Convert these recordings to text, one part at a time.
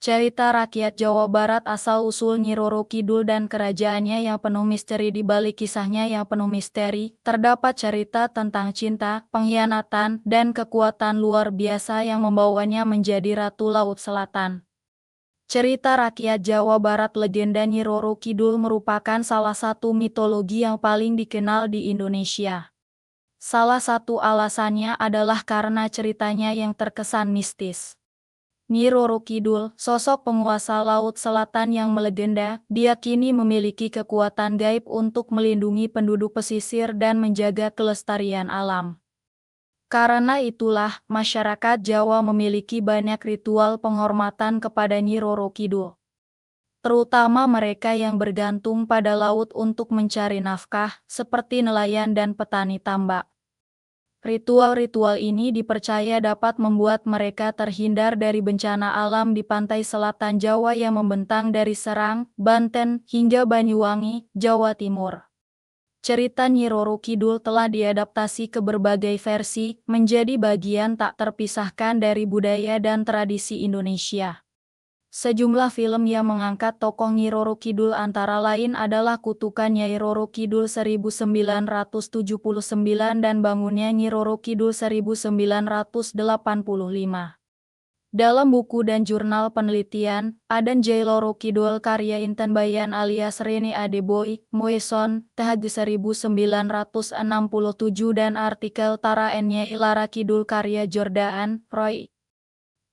Cerita rakyat Jawa Barat asal-usul Nyi Roro Kidul dan kerajaannya yang penuh misteri. Di balik kisahnya yang penuh misteri, terdapat cerita tentang cinta, pengkhianatan, dan kekuatan luar biasa yang membawanya menjadi Ratu Laut Selatan. Cerita rakyat Jawa Barat legenda Nyi Roro Kidul merupakan salah satu mitologi yang paling dikenal di Indonesia. Salah satu alasannya adalah karena ceritanya yang terkesan mistis. Nyi Roro Kidul, sosok penguasa Laut Selatan yang melegenda, diyakini memiliki kekuatan gaib untuk melindungi penduduk pesisir dan menjaga kelestarian alam. Karena itulah, masyarakat Jawa memiliki banyak ritual penghormatan kepada Nyi Roro Kidul. Terutama mereka yang bergantung pada laut untuk mencari nafkah, seperti nelayan dan petani tambak. Ritual-ritual ini dipercaya dapat membuat mereka terhindar dari bencana alam di pantai selatan Jawa yang membentang dari Serang, Banten, hingga Banyuwangi, Jawa Timur. Cerita Nyi Roro Kidul telah diadaptasi ke berbagai versi, menjadi bagian tak terpisahkan dari budaya dan tradisi Indonesia. Sejumlah film yang mengangkat tokoh Nyi Roro Kidul antara lain adalah Kutukan Nyai Roro Kidul 1979 dan Bangunnya Nyi Roro Kidul 1985. Dalam buku dan jurnal penelitian, Adan J. Roro Kidul karya Inten Bayan alias Rene Adeboy, Moeson, Tahag 1967 dan artikel Tara N. Nyai Lara Kidul karya Jordaan, Roy.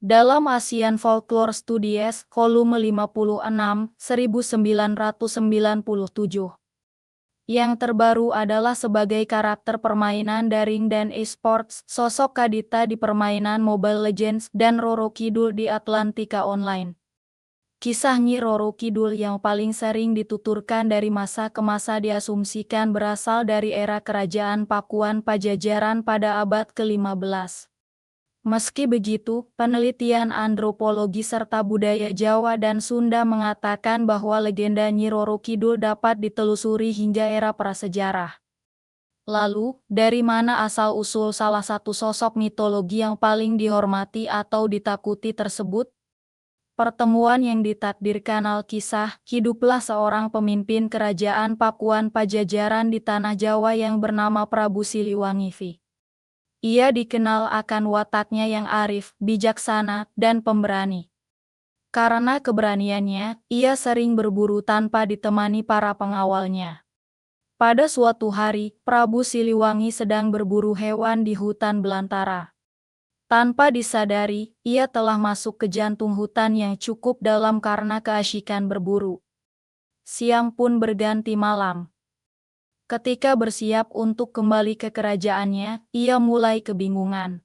Dalam Asian Folklore Studies, volume 56, 1997. Yang terbaru adalah sebagai karakter permainan daring dan e-sports, sosok Kadita di permainan Mobile Legends dan Roro Kidul di Atlantika Online. Kisah Nyi Roro Kidul yang paling sering dituturkan dari masa ke masa diasumsikan berasal dari era kerajaan Pakuan Pajajaran pada abad ke-15. Meski begitu, penelitian antropologi serta budaya Jawa dan Sunda mengatakan bahwa legenda Nyi Roro Kidul dapat ditelusuri hingga era prasejarah. Lalu, dari mana asal-usul salah satu sosok mitologi yang paling dihormati atau ditakuti tersebut? Pertemuan yang ditakdirkan Alkisah, hiduplah seorang pemimpin kerajaan Pakuan Pajajaran di tanah Jawa yang bernama Prabu Siliwangi V. Ia dikenal akan wataknya yang arif, bijaksana, dan pemberani. Karena keberaniannya, ia sering berburu tanpa ditemani para pengawalnya. Pada suatu hari, Prabu Siliwangi sedang berburu hewan di hutan belantara. Tanpa disadari, ia telah masuk ke jantung hutan yang cukup dalam karena keasyikan berburu. Siang pun berganti malam. Ketika bersiap untuk kembali ke kerajaannya, ia mulai kebingungan.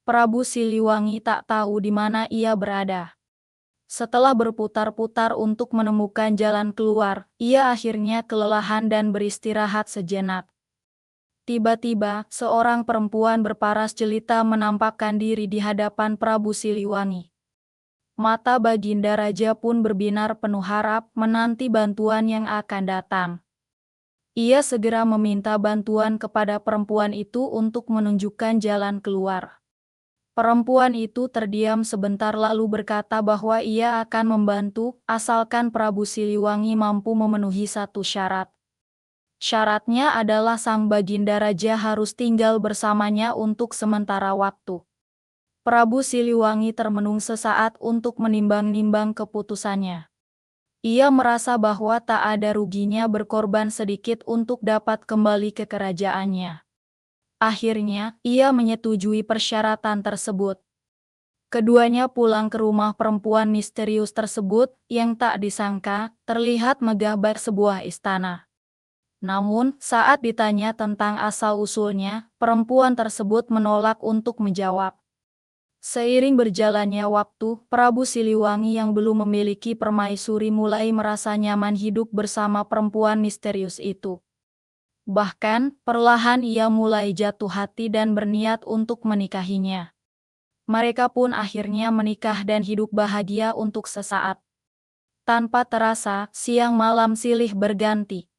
Prabu Siliwangi tak tahu di mana ia berada. Setelah berputar-putar untuk menemukan jalan keluar, ia akhirnya kelelahan dan beristirahat sejenak. Tiba-tiba, seorang perempuan berparas jelita menampakkan diri di hadapan Prabu Siliwangi. Mata Baginda Raja pun berbinar penuh harap menanti bantuan yang akan datang. Ia segera meminta bantuan kepada perempuan itu untuk menunjukkan jalan keluar. Perempuan itu terdiam sebentar lalu berkata bahwa ia akan membantu, asalkan Prabu Siliwangi mampu memenuhi satu syarat. Syaratnya adalah sang Baginda Raja harus tinggal bersamanya untuk sementara waktu. Prabu Siliwangi termenung sesaat untuk menimbang-nimbang keputusannya. Ia merasa bahwa tak ada ruginya berkorban sedikit untuk dapat kembali ke kerajaannya. Akhirnya, ia menyetujui persyaratan tersebut. Keduanya pulang ke rumah perempuan misterius tersebut, yang tak disangka, terlihat megah bak sebuah istana. Namun, saat ditanya tentang asal-usulnya, perempuan tersebut menolak untuk menjawab. Seiring berjalannya waktu, Prabu Siliwangi yang belum memiliki permaisuri mulai merasa nyaman hidup bersama perempuan misterius itu. Bahkan, perlahan ia mulai jatuh hati dan berniat untuk menikahinya. Mereka pun akhirnya menikah dan hidup bahagia untuk sesaat. Tanpa terasa, siang malam silih berganti.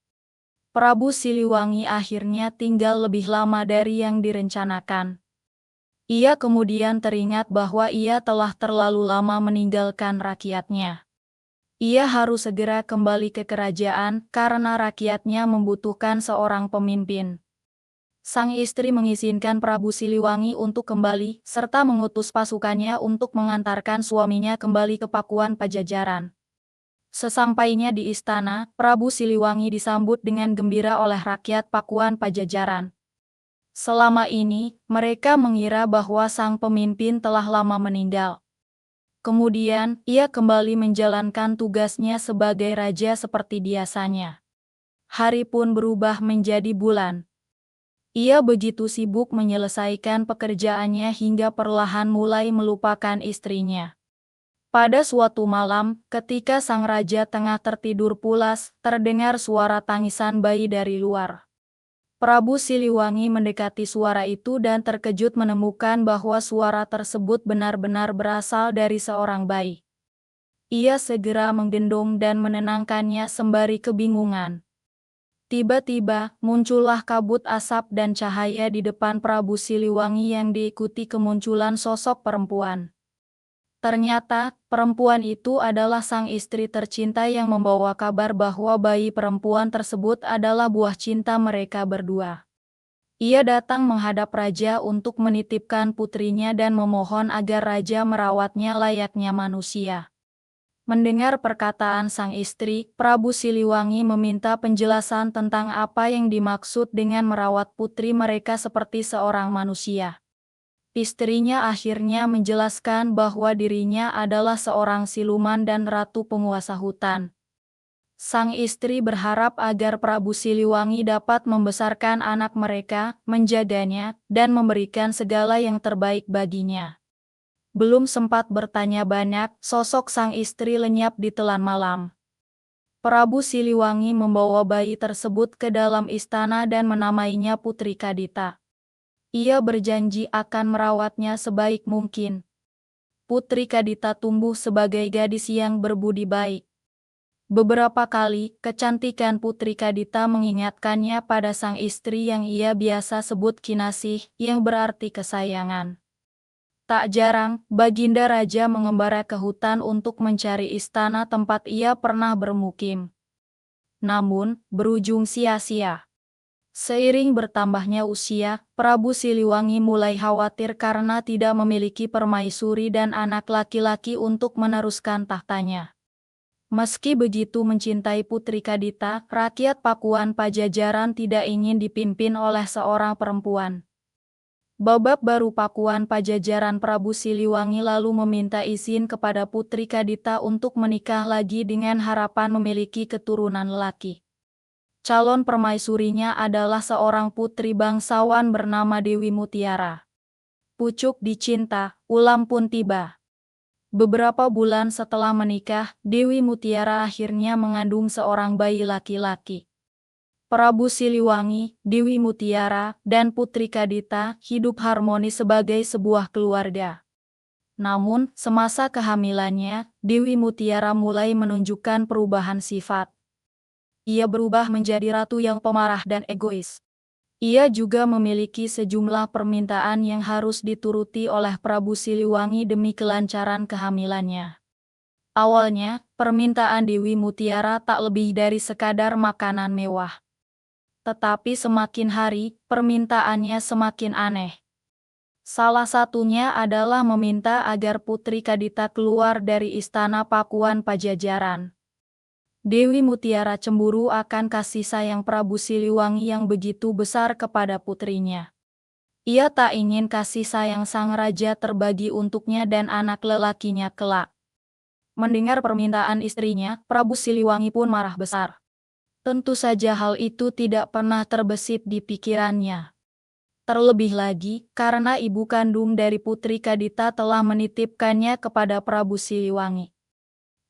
Prabu Siliwangi akhirnya tinggal lebih lama dari yang direncanakan. Ia kemudian teringat bahwa ia telah terlalu lama meninggalkan rakyatnya. Ia harus segera kembali ke kerajaan karena rakyatnya membutuhkan seorang pemimpin. Sang istri mengizinkan Prabu Siliwangi untuk kembali, serta mengutus pasukannya untuk mengantarkan suaminya kembali ke Pakuan Pajajaran. Sesampainya di istana, Prabu Siliwangi disambut dengan gembira oleh rakyat Pakuan Pajajaran. Selama ini, mereka mengira bahwa sang pemimpin telah lama meninggal. Kemudian, ia kembali menjalankan tugasnya sebagai raja seperti biasanya. Hari pun berubah menjadi bulan. Ia begitu sibuk menyelesaikan pekerjaannya hingga perlahan mulai melupakan istrinya. Pada suatu malam, ketika sang raja tengah tertidur pulas, terdengar suara tangisan bayi dari luar. Prabu Siliwangi mendekati suara itu dan terkejut menemukan bahwa suara tersebut benar-benar berasal dari seorang bayi. Ia segera menggendong dan menenangkannya sembari kebingungan. Tiba-tiba, muncullah kabut asap dan cahaya di depan Prabu Siliwangi yang diikuti kemunculan sosok perempuan. Ternyata, perempuan itu adalah sang istri tercinta yang membawa kabar bahwa bayi perempuan tersebut adalah buah cinta mereka berdua. Ia datang menghadap raja untuk menitipkan putrinya dan memohon agar raja merawatnya layaknya manusia. Mendengar perkataan sang istri, Prabu Siliwangi meminta penjelasan tentang apa yang dimaksud dengan merawat putri mereka seperti seorang manusia. Istrinya akhirnya menjelaskan bahwa dirinya adalah seorang siluman dan ratu penguasa hutan. Sang istri berharap agar Prabu Siliwangi dapat membesarkan anak mereka, menjaganya, dan memberikan segala yang terbaik baginya. Belum sempat bertanya banyak, sosok sang istri lenyap di telan malam. Prabu Siliwangi membawa bayi tersebut ke dalam istana dan menamainya Putri Kadita. Ia berjanji akan merawatnya sebaik mungkin. Putri Kadita tumbuh sebagai gadis yang berbudi baik. Beberapa kali, kecantikan Putri Kadita mengingatkannya pada sang istri yang ia biasa sebut Kinasih, yang berarti kesayangan. Tak jarang, Baginda Raja mengembara ke hutan untuk mencari istana tempat ia pernah bermukim. Namun, berujung sia-sia. Seiring bertambahnya usia, Prabu Siliwangi mulai khawatir karena tidak memiliki permaisuri dan anak laki-laki untuk meneruskan tahtanya. Meski begitu mencintai Putri Kadita, rakyat Pakuan Pajajaran tidak ingin dipimpin oleh seorang perempuan. Babak baru Pakuan Pajajaran Prabu Siliwangi lalu meminta izin kepada Putri Kadita untuk menikah lagi dengan harapan memiliki keturunan lelaki. Calon permaisurinya adalah seorang putri bangsawan bernama Dewi Mutiara. Pucuk dicinta, ulam pun tiba. Beberapa bulan setelah menikah, Dewi Mutiara akhirnya mengandung seorang bayi laki-laki. Prabu Siliwangi, Dewi Mutiara, dan Putri Kadita hidup harmonis sebagai sebuah keluarga. Namun, semasa kehamilannya, Dewi Mutiara mulai menunjukkan perubahan sifat. Ia berubah menjadi ratu yang pemarah dan egois. Ia juga memiliki sejumlah permintaan yang harus dituruti oleh Prabu Siliwangi demi kelancaran kehamilannya. Awalnya, permintaan Dewi Mutiara tak lebih dari sekadar makanan mewah. Tetapi semakin hari, permintaannya semakin aneh. Salah satunya adalah meminta agar Putri Kadita keluar dari istana Pakuan Pajajaran. Dewi Mutiara cemburu akan kasih sayang Prabu Siliwangi yang begitu besar kepada putrinya. Ia tak ingin kasih sayang sang raja terbagi untuknya dan anak lelakinya kelak. Mendengar permintaan istrinya, Prabu Siliwangi pun marah besar. Tentu saja hal itu tidak pernah terbesit di pikirannya. Terlebih lagi, karena ibu kandung dari Putri Kadita telah menitipkannya kepada Prabu Siliwangi.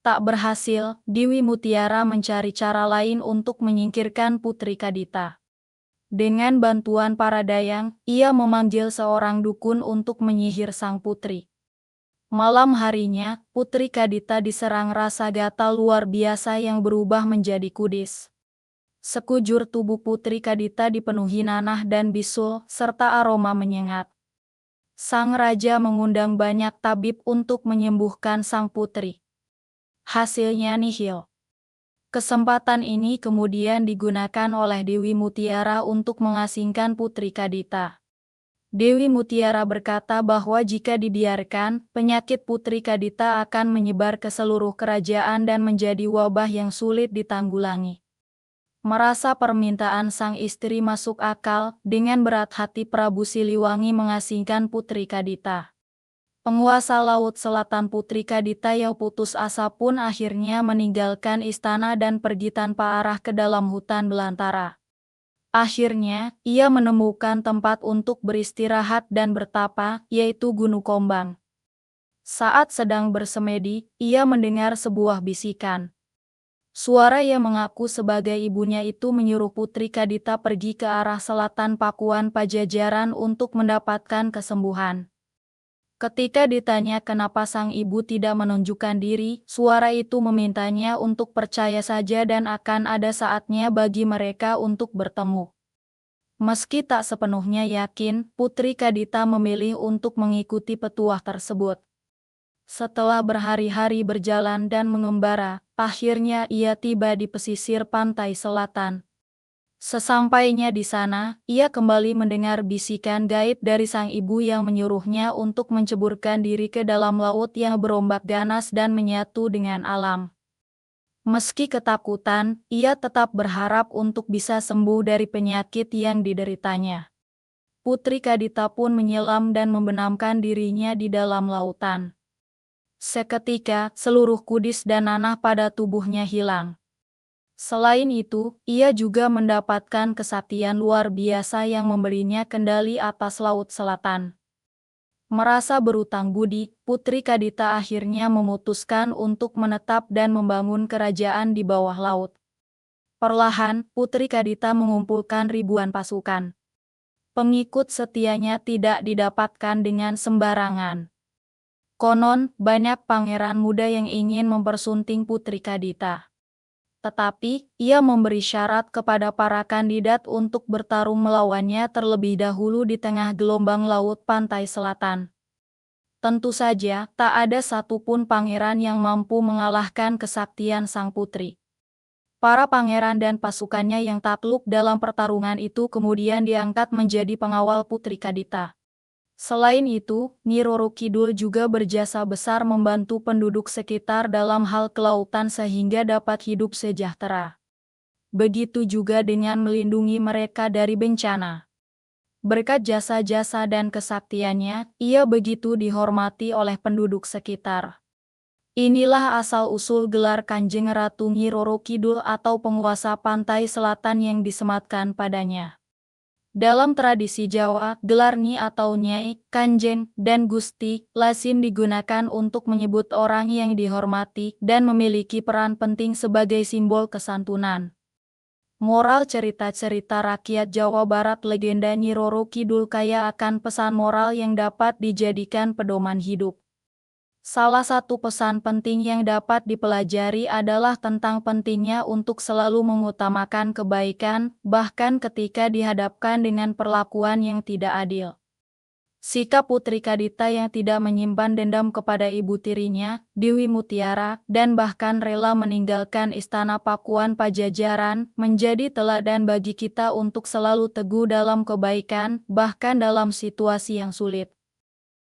Tak berhasil, Dewi Mutiara mencari cara lain untuk menyingkirkan Putri Kadita. Dengan bantuan para dayang, ia memanggil seorang dukun untuk menyihir sang putri. Malam harinya, Putri Kadita diserang rasa gatal luar biasa yang berubah menjadi kudis. Sekujur tubuh Putri Kadita dipenuhi nanah dan bisul, serta aroma menyengat. Sang raja mengundang banyak tabib untuk menyembuhkan sang putri. Hasilnya nihil. Kesempatan ini kemudian digunakan oleh Dewi Mutiara untuk mengasingkan Putri Kadita. Dewi Mutiara berkata bahwa jika dibiarkan, penyakit Putri Kadita akan menyebar ke seluruh kerajaan dan menjadi wabah yang sulit ditanggulangi. Merasa permintaan sang istri masuk akal, dengan berat hati Prabu Siliwangi mengasingkan Putri Kadita. Penguasa Laut Selatan Putri Kadita yang putus asa pun akhirnya meninggalkan istana dan pergi tanpa arah ke dalam hutan belantara. Akhirnya, ia menemukan tempat untuk beristirahat dan bertapa, yaitu Gunung Kombang. Saat sedang bersemedi, ia mendengar sebuah bisikan. Suara yang mengaku sebagai ibunya itu menyuruh Putri Kadita pergi ke arah selatan Pakuan Pajajaran untuk mendapatkan kesembuhan. Ketika ditanya kenapa sang ibu tidak menunjukkan diri, suara itu memintanya untuk percaya saja dan akan ada saatnya bagi mereka untuk bertemu. Meski tak sepenuhnya yakin, Putri Kadita memilih untuk mengikuti petuah tersebut. Setelah berhari-hari berjalan dan mengembara, akhirnya ia tiba di pesisir pantai selatan. Sesampainya di sana, ia kembali mendengar bisikan gaib dari sang ibu yang menyuruhnya untuk menceburkan diri ke dalam laut yang berombak ganas dan menyatu dengan alam. Meski ketakutan, ia tetap berharap untuk bisa sembuh dari penyakit yang dideritanya. Putri Kadita pun menyelam dan membenamkan dirinya di dalam lautan. Seketika, seluruh kudis dan nanah pada tubuhnya hilang. Selain itu, ia juga mendapatkan kesaktian luar biasa yang memberinya kendali atas Laut Selatan. Merasa berutang budi, Putri Kadita akhirnya memutuskan untuk menetap dan membangun kerajaan di bawah laut. Perlahan, Putri Kadita mengumpulkan ribuan pasukan. Pengikut setianya tidak didapatkan dengan sembarangan. Konon, banyak pangeran muda yang ingin mempersunting Putri Kadita. Tetapi, ia memberi syarat kepada para kandidat untuk bertarung melawannya terlebih dahulu di tengah gelombang laut pantai selatan. Tentu saja, tak ada satupun pangeran yang mampu mengalahkan kesaktian sang putri. Para pangeran dan pasukannya yang takluk dalam pertarungan itu kemudian diangkat menjadi pengawal Putri Kadita. Selain itu, Nyi Roro Kidul juga berjasa besar membantu penduduk sekitar dalam hal kelautan sehingga dapat hidup sejahtera. Begitu juga dengan melindungi mereka dari bencana. Berkat jasa-jasa dan kesaktiannya, ia begitu dihormati oleh penduduk sekitar. Inilah asal-usul gelar Kanjeng Ratu Nyi Roro Kidul atau penguasa pantai selatan yang disematkan padanya. Dalam tradisi Jawa, gelar Nyi atau Nyai, Kanjeng, dan Gusti lazim digunakan untuk menyebut orang yang dihormati dan memiliki peran penting sebagai simbol kesantunan. Moral cerita-cerita rakyat Jawa Barat legenda Nyi Roro Kidul kaya akan pesan moral yang dapat dijadikan pedoman hidup. Salah satu pesan penting yang dapat dipelajari adalah tentang pentingnya untuk selalu mengutamakan kebaikan, bahkan ketika dihadapkan dengan perlakuan yang tidak adil. Sikap Putri Kadita yang tidak menyimpan dendam kepada ibu tirinya, Dewi Mutiara, dan bahkan rela meninggalkan istana Pakuan Pajajaran, menjadi teladan bagi kita untuk selalu teguh dalam kebaikan, bahkan dalam situasi yang sulit.